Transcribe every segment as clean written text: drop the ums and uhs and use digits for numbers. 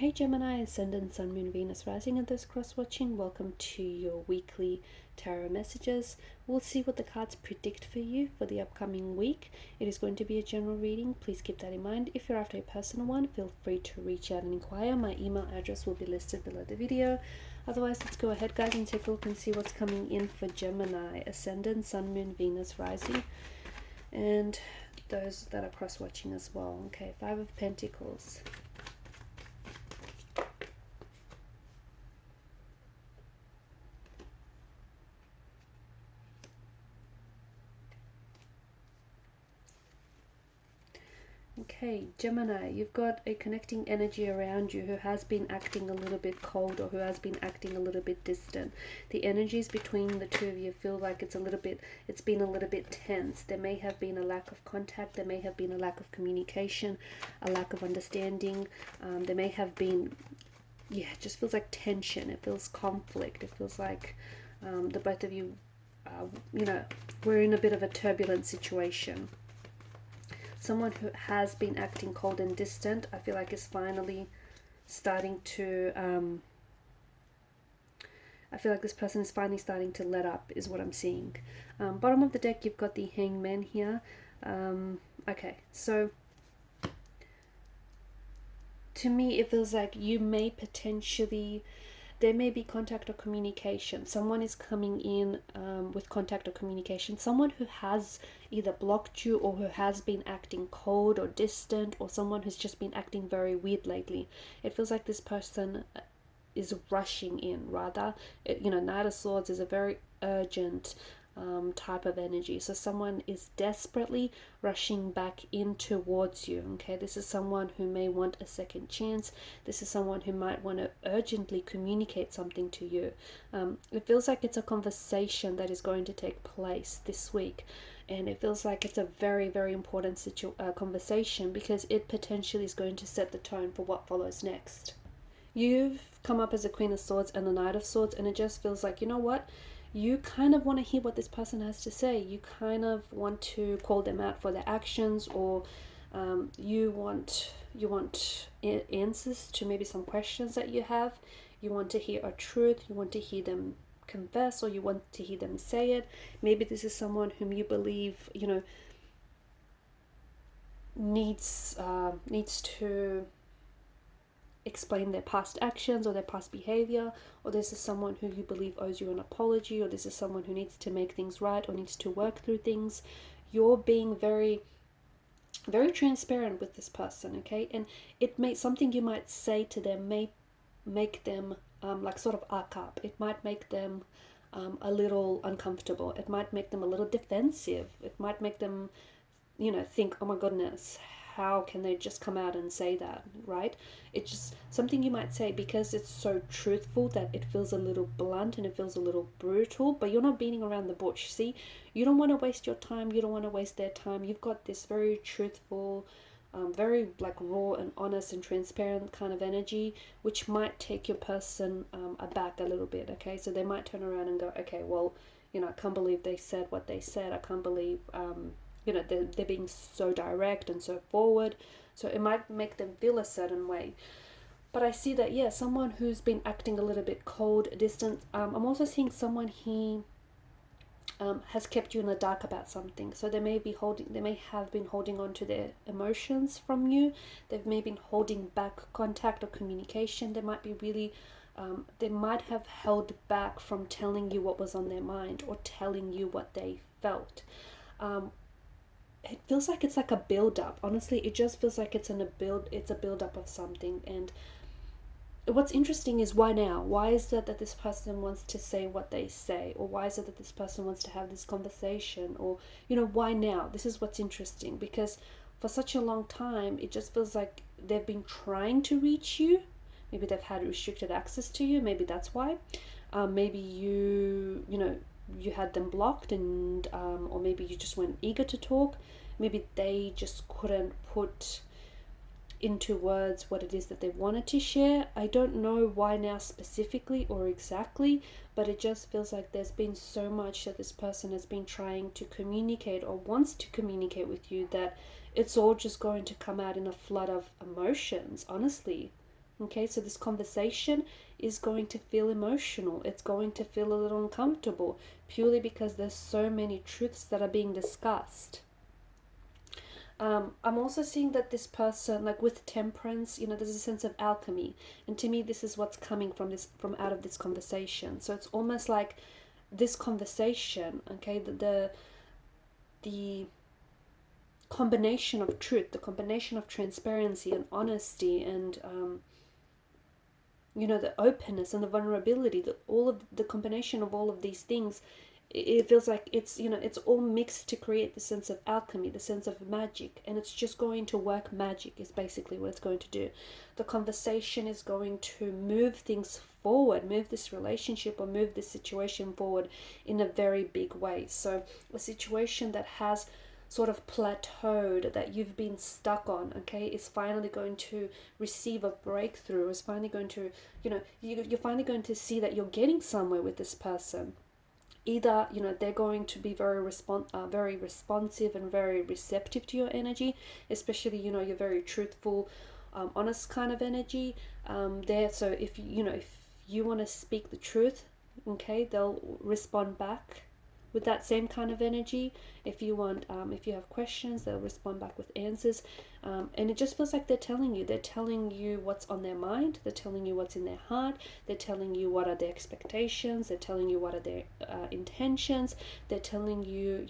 Hey Gemini, Ascendant, Sun, Moon, Venus, Rising, and those cross-watching. Welcome to your weekly tarot messages. We'll see what the cards predict for you for the upcoming week. It is going to be a general reading. Please keep that in mind. If you're after a personal one, feel free to reach out and inquire. My email address will be listed below the video. Otherwise, let's go ahead, guys, and take a look and see what's coming in for Gemini, Ascendant, Sun, Moon, Venus, Rising, and those that are cross-watching as well. Okay, Five of Pentacles. Okay, Gemini, you've got a connecting energy around you who has been acting a little bit cold or who has been acting a little bit distant. The energies between the two of you feel like it's been a little bit tense. There may have been a lack of contact, there may have been a lack of communication, a lack of understanding. There may have been, yeah, it just feels like tension. It feels conflict. It feels like the both of you, we're in a bit of a turbulent situation. Someone who has been acting cold and distant, I feel like is finally starting to, I feel like this person is finally starting to let up, is what I'm seeing. Bottom of the deck, you've got the Hangman here. Okay, so to me, it feels like you may potentially, there may be contact or communication. Someone is coming in with contact or communication. Someone who has either blocked you or who has been acting cold or distant, or someone who's just been acting very weird lately. It feels like this person is rushing in, rather. Knight of Swords is a very urgent type of energy. So someone is desperately rushing back in towards you. Okay, this is someone who may want a second chance. This is someone who might want to urgently communicate something to you. It feels like it's a conversation that is going to take place this week, and it feels like it's a very, very important conversation, because it potentially is going to set the tone for what follows next. You've come up as a Queen of Swords and a Knight of Swords, and it just feels like, you know what? You kind of want to hear what this person has to say. You kind of want to call them out for their actions, or you want answers to maybe some questions that you have. You want to hear a truth. You want to hear them confess, or you want to hear them say it. Maybe this is someone whom you believe, needs to explain their past actions or their past behavior, or this is someone who you believe owes you an apology, or this is someone who needs to make things right or needs to work through things. You're being very, very transparent with this person, okay? And it may, something you might say to them may make them like sort of arc up. It might make them a little uncomfortable. It might make them a little defensive. It might make them, think, oh my goodness, how can they just come out and say that, right? It's just something you might say because it's so truthful that it feels a little blunt and it feels a little brutal, but you're not beating around the bush. See, you don't want to waste your time. You don't want to waste their time. You've got this very truthful, very like raw and honest and transparent kind of energy, which might take your person aback a little bit, okay? So they might turn around and go, okay, well, I can't believe they said what they said. I can't believe, they're being so direct and so forward. So it might make them feel a certain way. But I see that, yeah, someone who's been acting a little bit cold, distant. I'm also seeing someone has kept you in the dark about something. So they may have been holding on to their emotions from you. They've maybe been holding back contact or communication. They might be really, they might have held back from telling you what was on their mind or telling you what they felt. It feels like it's like a build-up. Honestly, it just feels like it's a build-up of something. And what's interesting is, why now? Why is it that this person wants to say what they say? Or why is it that this person wants to have this conversation? Or, why now? This is what's interesting, because for such a long time, it just feels like they've been trying to reach you. Maybe they've had restricted access to you. Maybe that's why. Maybe you had them blocked, and or maybe you just weren't eager to talk. Maybe they just couldn't put into words what it is that they wanted to share. I don't know why now specifically or exactly, but it just feels like there's been so much that this person has been trying to communicate or wants to communicate with you, that it's all just going to come out in a flood of emotions, honestly. Okay, so this conversation is going to feel emotional. It's going to feel a little uncomfortable, purely because there's so many truths that are being discussed. I'm also seeing that this person, like with temperance, there's a sense of alchemy, and to me, this is what's coming from out of this conversation. So it's almost like this conversation, okay, the combination of truth, the combination of transparency and honesty, and the openness and the vulnerability, the combination of all of these things, it feels like it's all mixed to create the sense of alchemy, the sense of magic, and it's just going to work magic is basically what it's going to do. The conversation is going to move things forward, move this relationship or move this situation forward in a very big way. So a situation that has sort of plateaued, that you've been stuck on, okay, is finally going to receive a breakthrough, is finally going to, you're finally going to see that you're getting somewhere with this person. Either they're going to be very responsive and very receptive to your energy, especially you're very truthful, honest kind of energy there. So if you want to speak the truth, okay, they'll respond back with that same kind of energy. If you want, if you have questions, they'll respond back with answers, and it just feels like they're telling you what's on their mind, they're telling you what's in their heart, they're telling you what are their expectations, they're telling you what are their intentions, they're telling you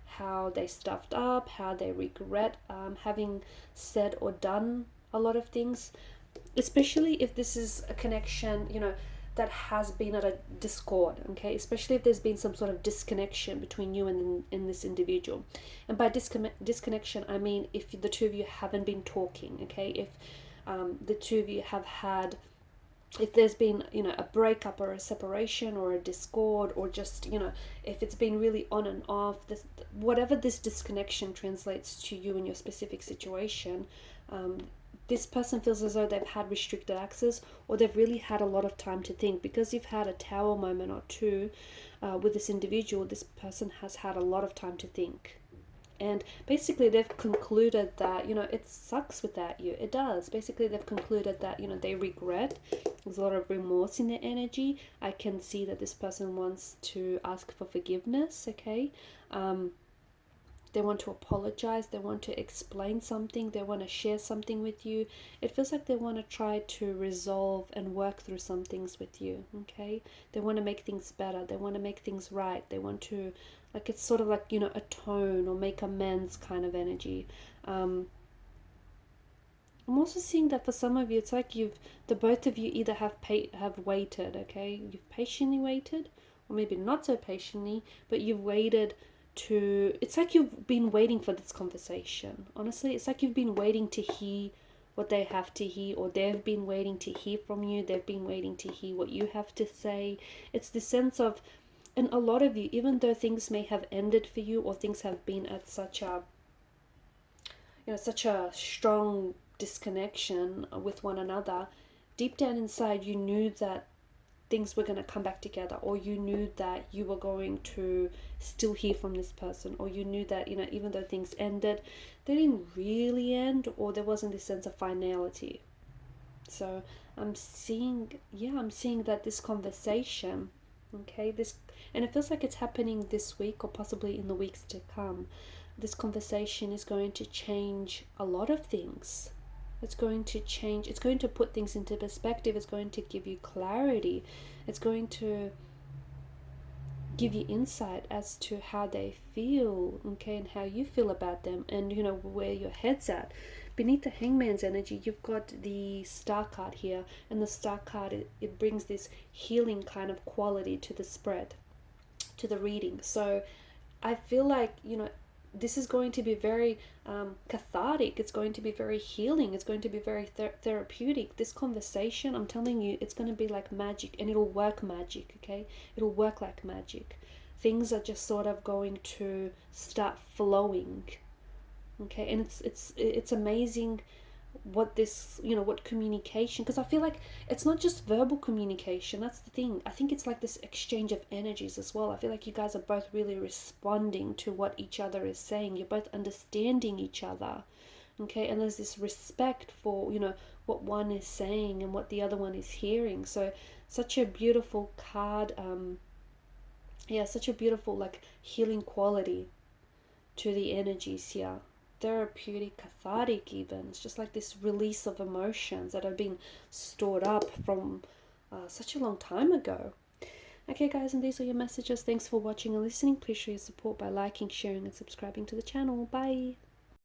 how they stuffed up, how they regret having said or done a lot of things, especially if this is a connection that has been at a discord, okay, especially if there's been some sort of disconnection between you and this individual. And by disconnection, I mean if the two of you haven't been talking, okay, if the two of you have had, if there's been a breakup or a separation or a discord, or just if it's been really on and off, this, whatever this disconnection translates to you in your specific situation, this person feels as though they've had restricted access, or they've really had a lot of time to think. Because you've had a tower moment or two with this individual, this person has had a lot of time to think. And basically they've concluded that it sucks without you. It does. Basically they've concluded that they regret. There's a lot of remorse in their energy. I can see that this person wants to ask for forgiveness, okay. They want to apologize, they want to explain something, they want to share something with you. It feels like they want to try to resolve and work through some things with you, okay? They want to make things better, they want to make things right, they want to, like, it's sort of like, atone or make amends kind of energy. I'm also seeing that for some of you, it's like the both of you either have waited, okay? You've patiently waited, or maybe not so patiently, but you've waited it's like you've been waiting for this conversation. Honestly, it's like you've been waiting to hear what they have to hear, or they've been waiting to hear from you, they've been waiting to hear what you have to say. It's the sense of, and a lot of you, even though things may have ended for you, or things have been at such a strong disconnection with one another, deep down inside you knew that things were going to come back together, or you knew that you were going to still hear from this person, or you knew that even though things ended, they didn't really end, or there wasn't this sense of finality. So I'm seeing that this conversation, okay, and it feels like it's happening this week, or possibly in the weeks to come, this conversation is going to change a lot of things. It's going to put things into perspective. It's going to give you clarity. It's going to give you insight as to how they feel, okay, and how you feel about them, and where your head's at. Beneath the Hangman's energy, you've got the Star card here, and the Star card, it brings this healing kind of quality to the spread, to the reading. So I feel like this is going to be very cathartic. It's going to be very healing. It's going to be very therapeutic. This conversation, I'm telling you, it's going to be like magic, and it'll work magic, okay? It'll work like magic. Things are just sort of going to start flowing, okay? And it's amazing what this what communication, because I feel like it's not just verbal communication. That's the thing. I think it's like this exchange of energies as well. I feel like you guys are both really responding to what each other is saying. You're both understanding each other, okay? And there's this respect for what one is saying and what the other one is hearing. So such a beautiful card. Yeah, such a beautiful like healing quality to the energies here. Therapeutic, cathartic, even. It's just like this release of emotions that have been stored up from such a long time ago. Okay, guys, and these are your messages. Thanks for watching and listening. Please show your support by liking, sharing, and subscribing to the channel. Bye.